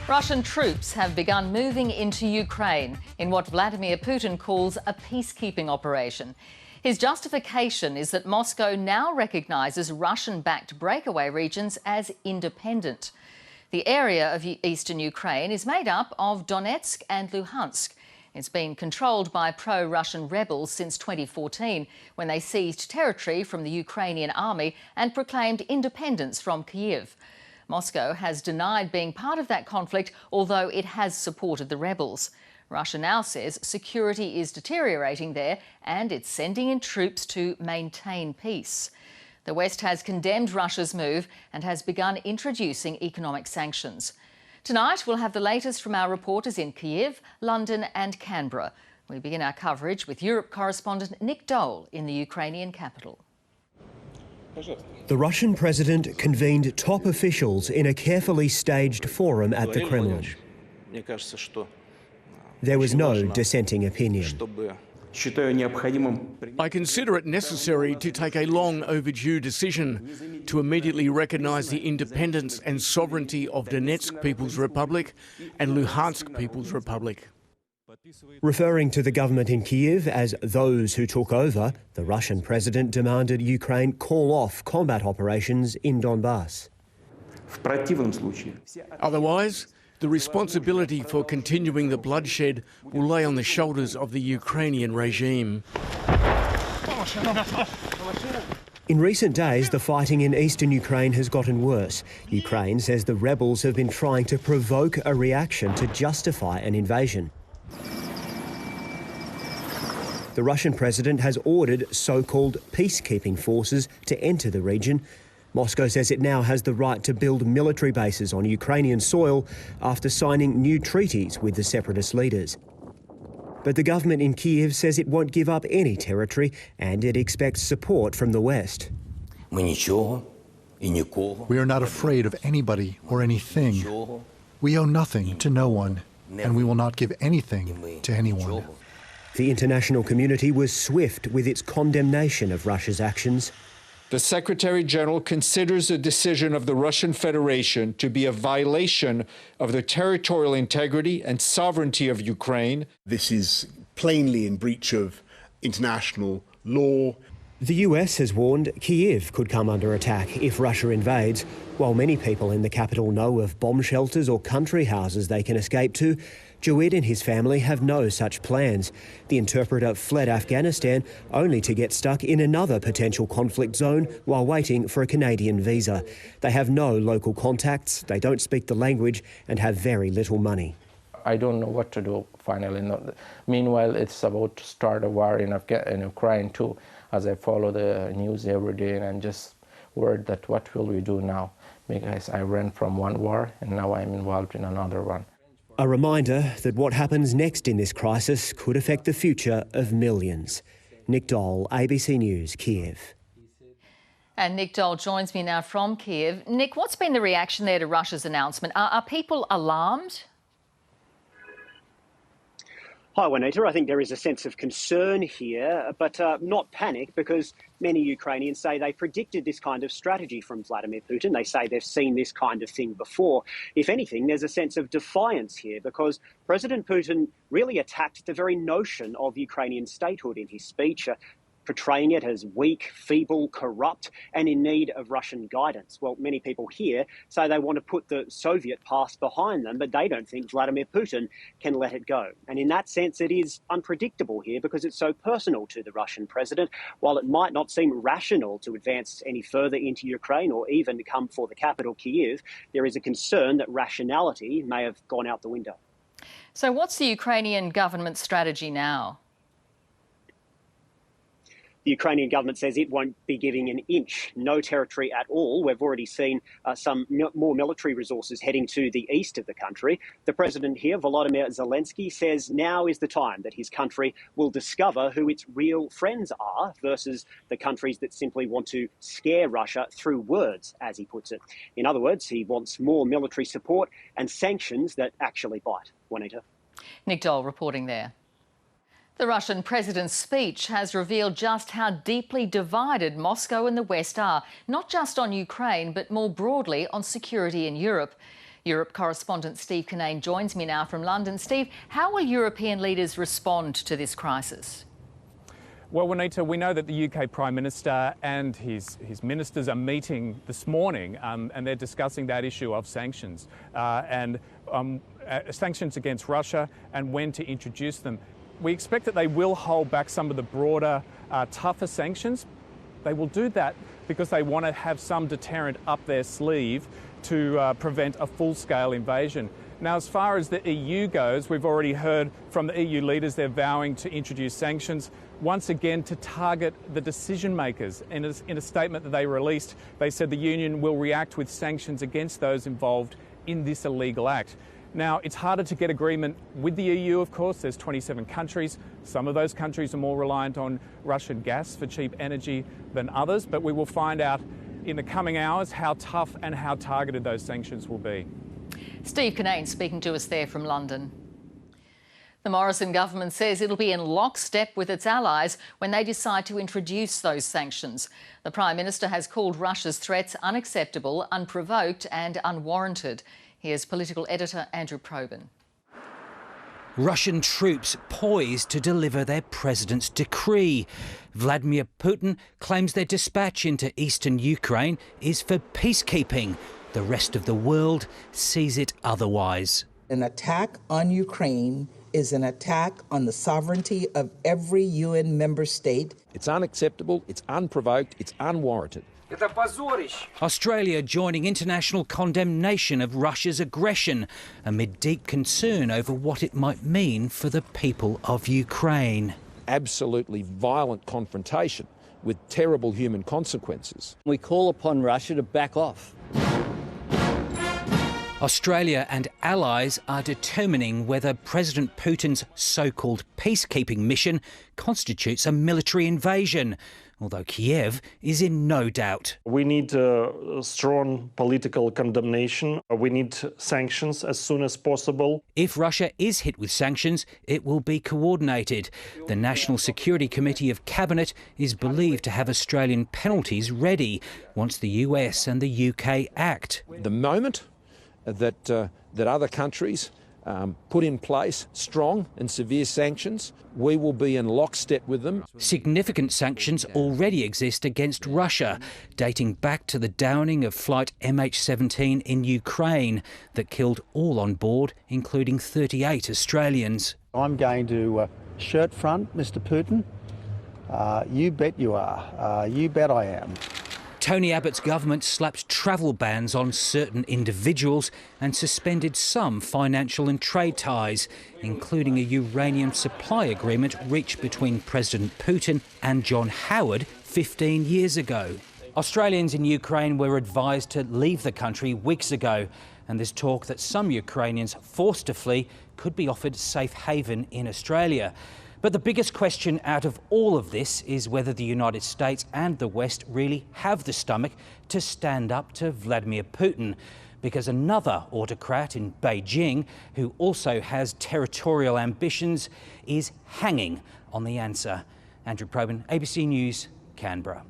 Russian troops have begun moving into Ukraine in what Vladimir Putin calls a peacekeeping operation. His justification is that Moscow now recognises Russian-backed breakaway regions as independent. The area of eastern Ukraine is made up of Donetsk and Luhansk. It's been controlled by pro-Russian rebels since 2014, when they seized territory from the Ukrainian army and proclaimed independence from Kyiv. Moscow has denied being part of that conflict, although it has supported the rebels. Russia now says security is deteriorating there and it's sending in troops to maintain peace. The West has condemned Russia's move and has begun introducing economic sanctions. Tonight, we'll have the latest from our reporters in Kyiv, London and Canberra. We begin our coverage with Europe correspondent Nick Dole in the Ukrainian capital. The Russian president convened top officials in a carefully staged forum at the Kremlin. There was no dissenting opinion. I consider it necessary to take a long overdue decision to immediately recognise the independence and sovereignty of Donetsk People's Republic and Luhansk People's Republic. Referring to the government in Kyiv as those who took over, the Russian president demanded Ukraine call off combat operations in Donbass. Otherwise, the responsibility for continuing the bloodshed will lay on the shoulders of the Ukrainian regime. In recent days, the fighting in eastern Ukraine has gotten worse. Ukraine says the rebels have been trying to provoke a reaction to justify an invasion. The Russian president has ordered so-called peacekeeping forces to enter the region. Moscow says it now has the right to build military bases on Ukrainian soil after signing new treaties with the separatist leaders. But the government in Kyiv says it won't give up any territory and it expects support from the West. We are not afraid of anybody or anything. We owe nothing to no one, and we will not give anything to anyone. The international community was swift with its condemnation of Russia's actions. The Secretary-General considers the decision of the Russian Federation to be a violation of the territorial integrity and sovereignty of Ukraine. This is plainly in breach of international law. The US has warned Kyiv could come under attack if Russia invades. While many people in the capital know of bomb shelters or country houses they can escape to, Jawid and his family have no such plans. The interpreter fled Afghanistan only to get stuck in another potential conflict zone while waiting for a Canadian visa. They have no local contacts, they don't speak the language and have very little money. I don't know what to do finally. Meanwhile, it's about to start a war in Ukraine too, as I follow the news every day and I'm just worried that what will we do now? Because I ran from one war and now I'm involved in another one. A reminder that what happens next in this crisis could affect the future of millions. Nick Dole, ABC News, Kyiv. And Nick Dole joins me now from Kyiv. Nick, what's been the reaction there to Russia's announcement? Are people alarmed? Hi, Juanita. I think there is a sense of concern here, but not panic, because many Ukrainians say they predicted this kind of strategy from Vladimir Putin. They say they've seen this kind of thing before. If anything, there's a sense of defiance here, because President Putin really attacked the very notion of Ukrainian statehood in his speech, portraying it as weak, feeble, corrupt, and in need of Russian guidance. Well, many people here say they want to put the Soviet past behind them, but they don't think Vladimir Putin can let it go. And in that sense, it is unpredictable here because it's so personal to the Russian president. While it might not seem rational to advance any further into Ukraine or even come for the capital, Kyiv, there is a concern that rationality may have gone out the window. So what's the Ukrainian government's strategy now? The Ukrainian government says it won't be giving an inch, no territory at all. We've already seen some more military resources heading to the east of the country. The president here, Volodymyr Zelensky, says now is the time that his country will discover who its real friends are versus the countries that simply want to scare Russia through words, as he puts it. In other words, he wants more military support and sanctions that actually bite. Juanita. Nick Dole reporting there. The Russian president's speech has revealed just how deeply divided Moscow and the West are, not just on Ukraine, but more broadly on security in Europe. Europe correspondent Steve Kinane joins me now from London. Steve, how will European leaders respond to this crisis? Well, Juanita, we know that the UK Prime Minister and his ministers are meeting this morning and they're discussing that issue of sanctions sanctions against Russia and when to introduce them. We expect that they will hold back some of the broader, tougher sanctions. They will do that because they want to have some deterrent up their sleeve to prevent a full-scale invasion. Now, as far as the EU goes, we've already heard from the EU leaders they're vowing to introduce sanctions, once again to target the decision makers. In a statement that they released, they said the Union will react with sanctions against those involved in this illegal act. Now, it's harder to get agreement with the EU, of course. There's 27 countries. Some of those countries are more reliant on Russian gas for cheap energy than others, but we will find out in the coming hours how tough and how targeted those sanctions will be. Steve Kinane speaking to us there from London. The Morrison government says it'll be in lockstep with its allies when they decide to introduce those sanctions. The Prime Minister has called Russia's threats unacceptable, unprovoked and unwarranted. Here's political editor Andrew Probyn. Russian troops poised to deliver their president's decree. Vladimir Putin claims their dispatch into eastern Ukraine is for peacekeeping. The rest of the world sees it otherwise. An attack on Ukraine is an attack on the sovereignty of every UN member state. It's unacceptable, it's unprovoked, it's unwarranted. Australia joining international condemnation of Russia's aggression amid deep concern over what it might mean for the people of Ukraine. Absolutely violent confrontation with terrible human consequences. We call upon Russia to back off. Australia and allies are determining whether President Putin's so-called peacekeeping mission constitutes a military invasion, although Kiev is in no doubt. We need strong political condemnation. We need sanctions as soon as possible. If Russia is hit with sanctions, it will be coordinated. The National Security Committee of Cabinet is believed to have Australian penalties ready once the US and the UK act. The moment that other countries put in place strong and severe sanctions, we will be in lockstep with them. Significant sanctions already exist against Russia, dating back to the downing of flight MH17 in Ukraine that killed all on board, including 38 Australians. I'm going to shirt front Mr Putin. You bet you are. You bet I am. Tony Abbott's government slapped travel bans on certain individuals and suspended some financial and trade ties, including a uranium supply agreement reached between President Putin and John Howard 15 years ago. Australians in Ukraine were advised to leave the country weeks ago, and there's talk that some Ukrainians forced to flee could be offered safe haven in Australia. But the biggest question out of all of this is whether the United States and the West really have the stomach to stand up to Vladimir Putin, because another autocrat in Beijing, who also has territorial ambitions, is hanging on the answer. Andrew Probyn, ABC News, Canberra.